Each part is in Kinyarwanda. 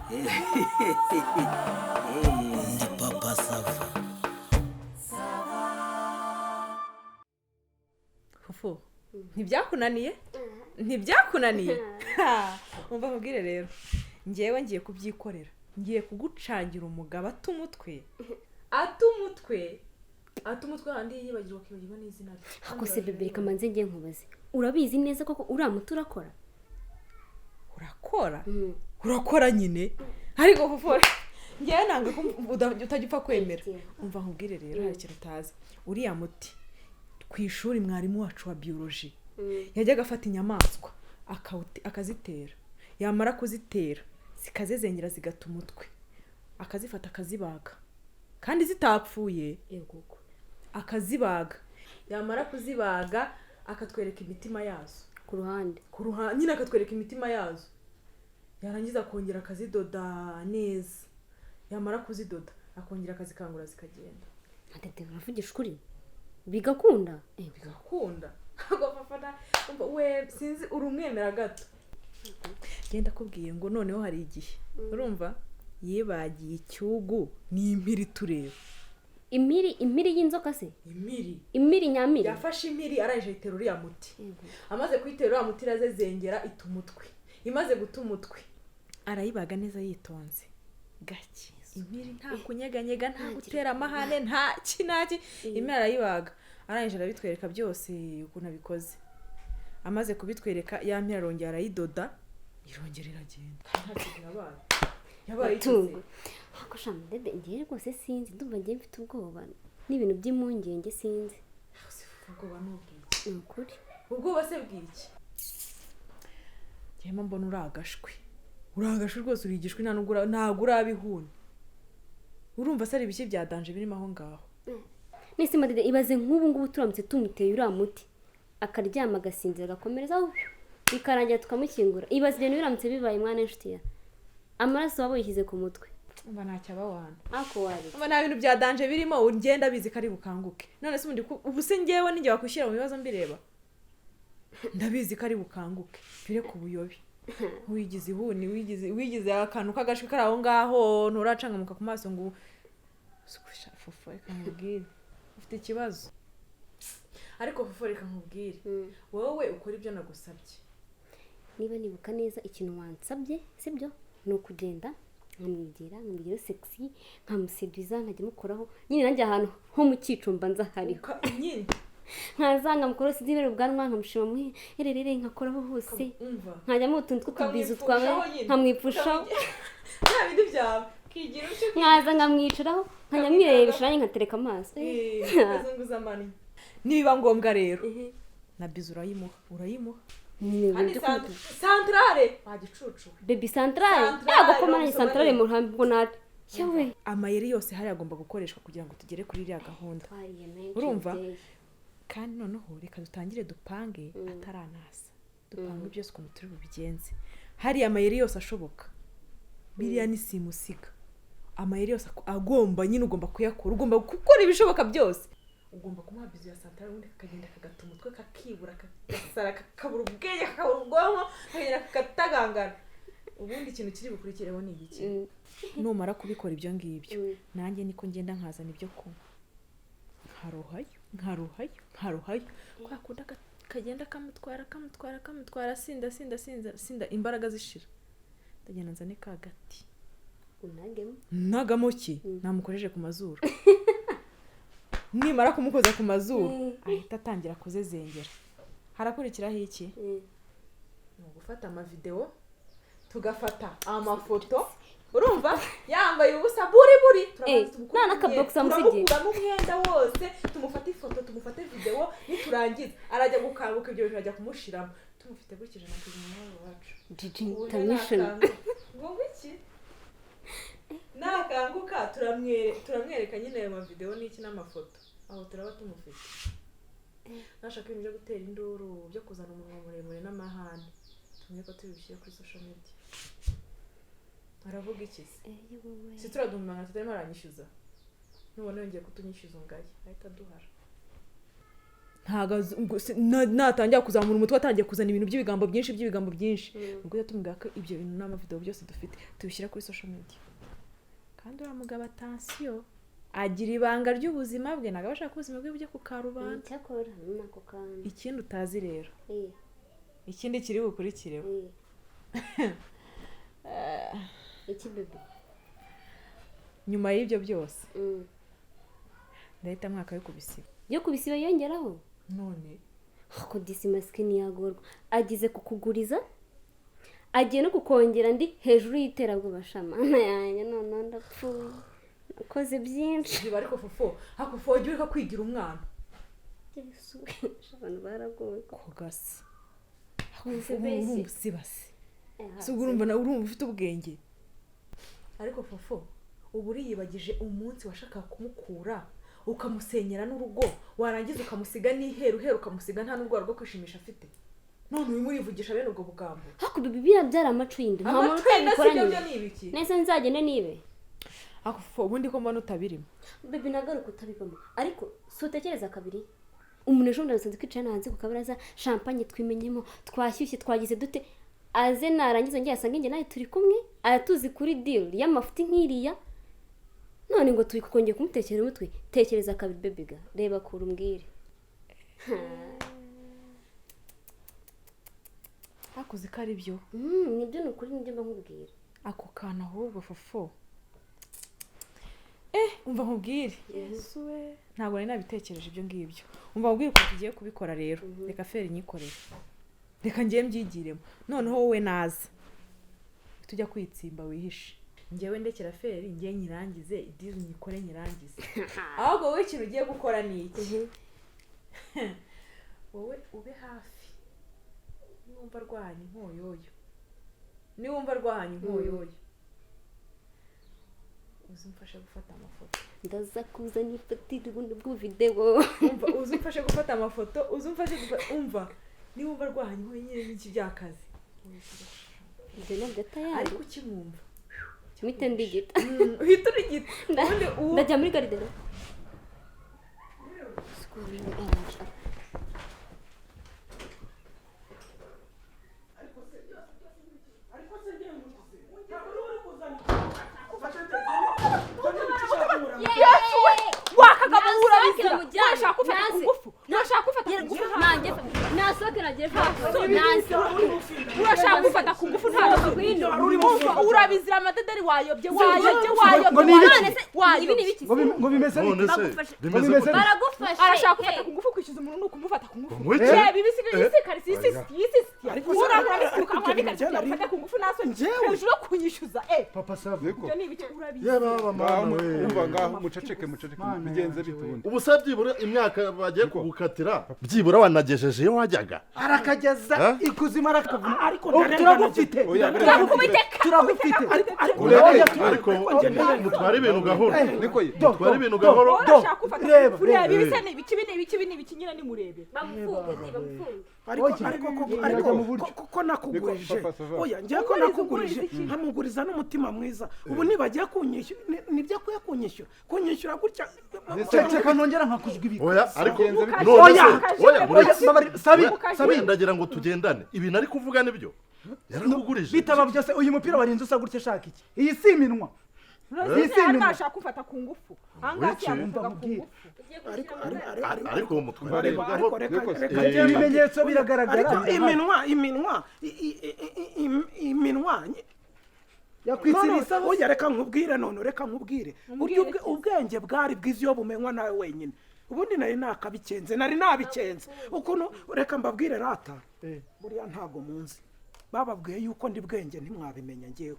Ndi papa sava. Fufu, ntibyakunaniye? Ntibyakunaniye? Umva nkubwire rero. Ngewe ngiye kubyikorera. Ngiye kugucangira umugabo atumutwe. Atumutwe handi yibagirwa kwibagirwa n'izina rye. Ako se bebe kamanze ngiye nkubaze. Urabizi neza koko uramuta urakora? Urakora? Urakora nyine. Ariko Fufu, ngewe nanga ko utajya kwemera. Umva nkubwire rero hari ikintu utazi. Uriya muti ku ishuri mwarimu wacu wa biology yajyaga afata inyamaswa akazitera, yamara kuzitera zikazezengera zigata umutwe, akazifata akazibaga kandi zitapfuye, Yego. akazibaga, yamara kuzibaga akatwereka imitima yazo Ku ruhande nyine akatwereka imitima yazo, yarangiza akongera akazidoda neza, yamara kuzidoda akongera akazikangura zikagenda. Atete uravugisha ukuri? Bigakunda? Bigakunda. Agafafana we sinzi urumwemera gato. Genda kubwiye ngo noneho hari igihe. Urumva? Yibagiye icyugu n'impiri tureba. Impiri y'inzoka se? Impiri nyamiri. Yafashe impiri araje itera uriya muti. Amaze kuyitera uriya muti irazezengera itumutwe. Imaze gutumutwe arayibaga neza yitonze. Gake. Impiri nta kunyeganyega, nta gutera amahane, nta kinaki. Impiri arayibaga. Arangije arabitwereka byose ukuntu abikoze. Amaze kubitwereka ya mpira arongera arayidoda, irongera iragenda. Nta kintu yabaye Tungo. Ako shama bebe ngiye rwose sinzi, ndumva ngiye mfite ubwoba n'ibintu by'impungenge sinzi. Ubwoba n'ubwiki. Ukuri. Ubwoba se bwiki? Yema mbona uragashwe. Uragashwe rwose urigishwe ntabwo urabihuna. Urumva se ari ibiki byadanje birimo aho ngaho. Nese madede ibaze nk'ubu ngubu turamutse tumuteye uriya muti akaryama agasinzira agakomereza bikarangira tukamukingura. Ibaze rero biramutse bibaye mwana inshuti ya amaraso wabo yishyize ku mutwe. Umva ntacyo abawana. Ako wari. Umva nta bintu byadanje birimo ugenda bizi kari bukanguke. None se ubu se ngewe ninjye wakwishyira mu bibazo mbireba. Ndabizi kari bukanguke. Bire ku buyobi. Wigize ihuni, wigize akantu kagashwe kari aho ngaho nturacangamuka ku maso ngo Fufu reka nkubwire. Ufite ikibazo. Ariko Fufu reka nkubwire. Wowe ukora ibyo nagusabye. Niba nibuka neza ikintu wansabye, sibyo? No kugenda nkamwigira sexy, nkamuseduza nkajya mukoraho. Nyine nanjye ahantu ho mu cyicumba nza hariho. Nyine nkazanga mukoro sidibera ubwanwa nkamushima mu hererere nkakoraho hose. Nkajya mu tuntu tw'utubizo twawe nkamwipfushaho. Nta bindi byawe. Kigira ucyo nkaza nkamwicaraho nkajya mwirebesha nanjye nkatereka amaso. Kazunguza mani. Niba ngombwa rero. Na bizu urayimuha. Centrale wagicucu. Baby centrale. Yago komana centrale mu ruhambo nati. Cyawe. Amayeri yose hari agomba gukoreshwa kugira ngo tugere kuri iriya gahunda. Urumva? Kandi noneho reka dutangire dupange ataranasa. Dupange byose ukuntu turi bubigenze. Hari amayeri yose ashoboka. Biriya ni simusiga. Amayeri yose agomba nyine ugomba kuyakora. Ugomba gukora ibishoboka byose. Ugomba kumuha bizu ya centrale undi kakagenda kagata umutwe kakibura kagasara kakabura ubwenge kakabura ubwonko kagenda kakatagangana. Ubundi ikintu kiri bukurikireho ni iki? Numara kubikora ibyo ngibyo nanjye niko ngenda nkazana ibyo kunywa. Nkaruhayo kwa kunda kagenda kamutwara sinda imbaraga zishira. Ndagenda nzane kagati. Nagamo ki? Namukojeje ku mazuru. Nimara kumukoza ku mazuru ahita atangira kuzezengera. Harakurikiraho iki? No gufata ama video tugafata amafoto. Urumva yambaye ubusa buri nana akabox amusige mu mwenda wose tumufata ifoto tumufate video niturangiza arajya gukanguka ibyo bintu ajya kumushiramo tumufite gukije na kuzima wacu international. Ngo iki nakanguka turamwereka nyine ayo video n'iki n'amafoto aho turaba tumufite. Nashaka ibintu byo gutera induru byo kuzana umunwa muremure n'amahane tumwe ko tubishyira kuri social media. Aravuga iki se? Si turadumana tutarimo aranyishyuza. Nubona yongeye kutunyishyuza ngaye ahita duhara. ntago natangira kuzamura umutwe atangiye kuzana ibintu by'ibigambo byinshi ubwo yatumubwira ko ibyo bintu n'amavideo byose dufite tubishyira kuri social media kandi uriya mugabo attention agira ibanga ry'ubuzima bwe ntabwo abashaka ubuzima bwe bujye ku karubanda cyakora nako kandi ikindi utazi rero ikindi kiri bukurikireho iki bebe nyuma y'ibyo byose ndahita mwaka yo kubisiba yongeraho none ko disi maskini yagorwa agize kukuguriza agiye no kukongera ndi hejuru y'iterabwoba shamana yanjye none ndapfuye nakoze byinshi biba ariko fofo hakufo ujye kwigira umwana abantu baragoye kugasa urumva sibase urumva nawe urumva ufite ubwenge ariko fofo ubu uriyibagije umunsi washaka kumukura ukamusenyera n'urugo warangiza ukamusiga n'iheru ukamusiga nta n'urwara rwo kwishimisha afite none uyu murivugisha bene ubwo bugambo hakudu bibiya byara amacuinde nta muntu utabikoranira nese nzagende nibe akufo ubundi ko mbona utabirimo bebe nagaruka utabibamo ariko sotekereza kabiri umuntu ejo ndasanze kwicara hanze ku kabaraza champagne twimenyemo twashyushye twagize dute aze narangiza ngiye asanga nge nawe turi kumwe aratuzi kuri deal y'amafuti nkiriya none ngo turi kukongera kumutekera umutwe tekereza kabiri bebiga reba kuri umbwire hakuze ko ari byo nibyo ni ukuri nibyo mbamubwira ako kana ahubwo fofo umva nkubwire yesu we ntabwo nari nabitekereje ibyo ngibyo umva nkubwire ko tugiye kubikora rero reka feri nyikorere reka ngiye mbyigiremo noneho wowe naza tujya kwitsimba wihishe njyewe ndekera feri ngiye nyirangize idizi nyikore nyirangize ahubwo wowe ikintu ugiye gukora ni iki wowe ube hafi niwumva rwahanye inkoyoyo uzumfashe gufata amafoto ndaza kuza nifatira ubundi bw'uvideo uzumfashe gufata amafoto umva niwumva rwahanye inkoyo nyine n'iki byakazi ibyo nabyo tayari ariko ukimwumva mite ndigita uhita urigita ndajya muri garidero urashaka gufata ku ngufu urabizira amadederi wayobye ngo bimeze baragufashe arashaka gufata ku ngufu kwishyuza umuntu ni ukumufata ku ngufu ufata ku ngufu naso hejuru yo kunyishyuza papa save ibyo ni ibiki urabizi yaba mama umva ngaho muceceke bigenze bitubundi ubu se byibura imyaka bagiye kugukatira byibura wanagejeje iyo wajyaga arakageza ikuzimu arakavuna ariko turagufite ariko mutware ibintu gahoro reba ibisa ni ibiki nyine nimurebe ariko koko nakugurije oya ngiye ko nakugurije nkamuguriza n'umutima mwiza ubu nibagiye kunyishyura nibyo akwiye kunyishyura gutya ceka nongera nkakujwa ibiko oya ariko sabi ndagira ngo tugendane ibi nari kuvuga nibyo yarakugurije bitaba byose uyu mupira warinze usa gutya shaka iki iyi si iminwa nashaka kufata ku ngufu angaki yavuga ku ngufu ariko mutware ibimenyetso biragaragara iminwa yakwitsirisa oya reka nkubwire buryo ubwenge bwari bwiza iyo bumenywa nawe wenyine ubundi nari nabikenze ukuntu reka mbabwire rata buriya ntago munsi bababwiye yuko ndi bwenge ntimwabimenya ngewe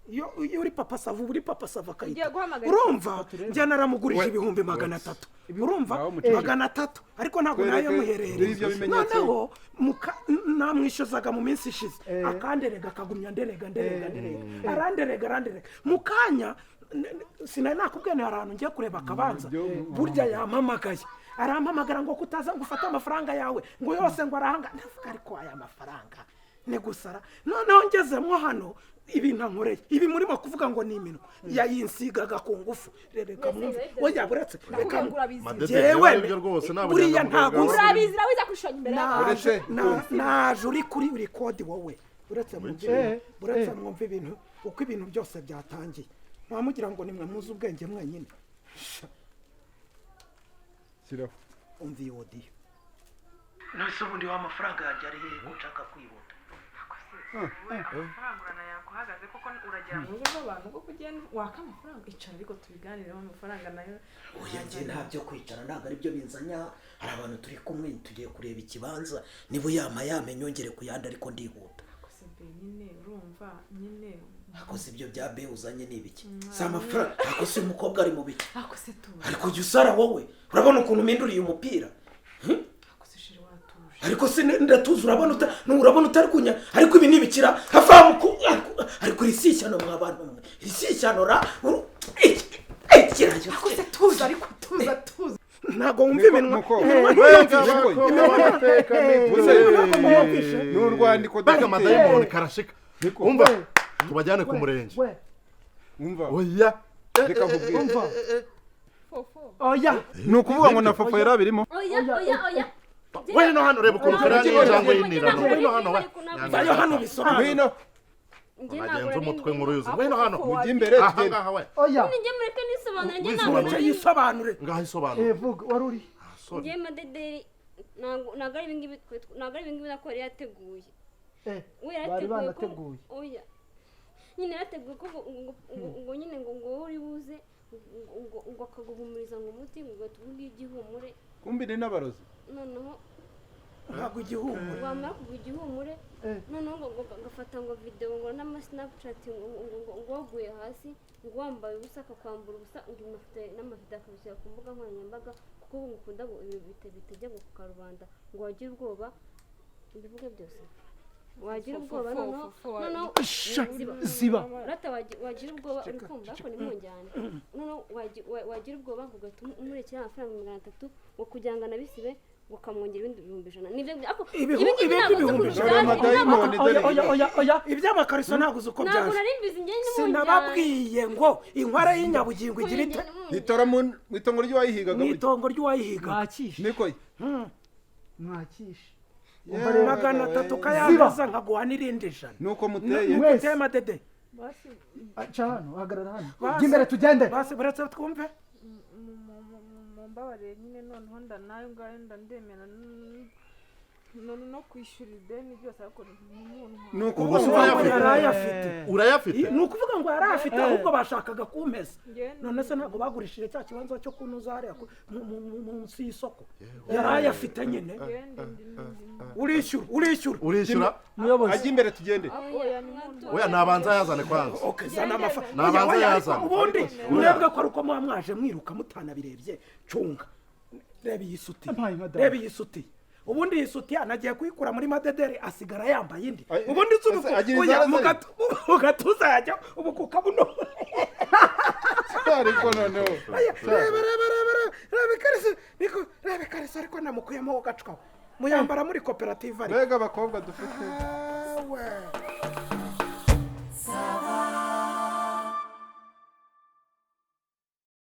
iyo uri papa sava akayita urumva njya naramugurije ibihumbi 300 urumva 300 ariko ntabwo nayo muherereye noneho namwishyuzaga mu minsi ishize akanderega akagumya nderega aranderega mu kanya sinari nakubwiye ni ahantu ngiye kureba akabanza burya yampamagaye arampamagara ngo kutaza gufata amafaranga yawe ngo yose ngo arahanga ndavuga ariko aya mafaranga ni gusara noneho ngezemo hano ibintu ankoreye ibi murimo kuvuga ngo ni iminwa yayinsigaga ku ngufu reka mwumve oya buretse reka jewe buriya ntabwo urabizi nawe uza kushanya imbere y'abantu naje uri kuri record wowe buretse mwumve ibintu uko ibintu byose byatangiye ntamugira ngo nimwe muzi ubwenge mwenyine shyiraho umva iyo odiyo nose ubundi w'amafaranga yanjye ari hehe ushaka kwihuta amafaranga uranayakuhagaze koko uragira mu rugo rw'abantu bwo kugenda waka amafaranga icara ariko tubiganireho amafaranga nayo oya njye ntabyo kwicara ntabwo aribyo binzanya hari abantu turi kumwe tugiye kureba ikibanza niba yama nyongere ku yandi ariko ndihuta akose be nyine urumva nyine akose ibyo bya be uzanye ni ibiki si amafaranga akose umukobwa ari mu biki akose tuzi ariko jya usara wowe urabona ukuntu mpinduriye umupira ariko se ndatuzi urabona utari kunya ariko ibi nibikira hafamu ariko risishyano mwa bantu mwe risishyano ra akose tuzi ariko tuzi ntago wumva iminwa n'urwandiko baga madayimoni karashika umva tubajyane ku murenge umva oya reka nkubwire umva oya ni ukuvuga ngo na fofo yari abirimo oya weno hano reba ukuntu ferani y'injangwe y'inirano weno hano we bayo hano bisobanura ngwino nagenze umutwe nk'uruyuzi weno hano mujye imbere tugende ahangaha we oya njye mureke nisobanure njye Wisobanure. ntabwo yisobanure ngaho isobanura vuga wari uri njye madederi ntabwo ari ibingibi nako yari yateguye we bari yarateguye ko banateguye oya nyine yarateguye ko ngo nyine ngo wowe uri buze ngo akaguhumuriza ngo umuti ngo tuvuge igihumure kumbi ni n'abarozi noneho ntabwo igihumure wamara kuguha igihumure noneho agafata ngo videwo ngo n'amasinapucati ngo waguye hasi ngo wambaye ubusa akakwambura ubusa ngo n'amavido akabishyira ku mbuga nkoranyambaga kuko ubu ngukunda bitajya ku karubanda ngo wagire ubwoba mbivuge byose wagira ubwoba noneho ziba rata wagira ubwoba uri kumva ariko nimujyane noneho wagira ubwoba ngo ugatuma umurekera amafaranga 300 ngo kugira ngo anabisibe ukamwongera ibindi 100 nibyo ako oya iby'amakariso ntabwo uzi uko byaje sinababwiye ngo inkwara y'inyabugingo igira ite itora mu itongo ry'uwayihigaga mu itongo ry'uwayihiga mwakishe niko mwakishe 300 kayabaza nkaguha n'irindi jana nuko muteye mwese madede aca hano hagarara hano jya imbere tugende basi buretse twumve mumbabarire nyine noneho ndanayo ngayo ndandemera no kwishyura ideni byose ariko ni ukuvuga ngo urayafite ni ukuvuga ngo yari afite ahubwo bashakaga kumpeza none se ntabwo bagurishije cya kibanza cyo kunuza hariya munsi y'isoko yari ayafite nyine urishyura muyobozi ajya imbere tugende oya nabanza yazane kwanza zana amafaranga nabanza yazane ubundi mwebwe ko ari uko muba mwaje mwiruka mutanabirebye cunga reba iyi suti ubundi iyi suti anagiye kuyikura muri madederi asigara yambaye indi ubundi mu gatuza yajya ubu kukabuno ariko noneho reba ikariso ariko namukuyemo gacwaho muyambara muri koperative mbega abakobwa dufite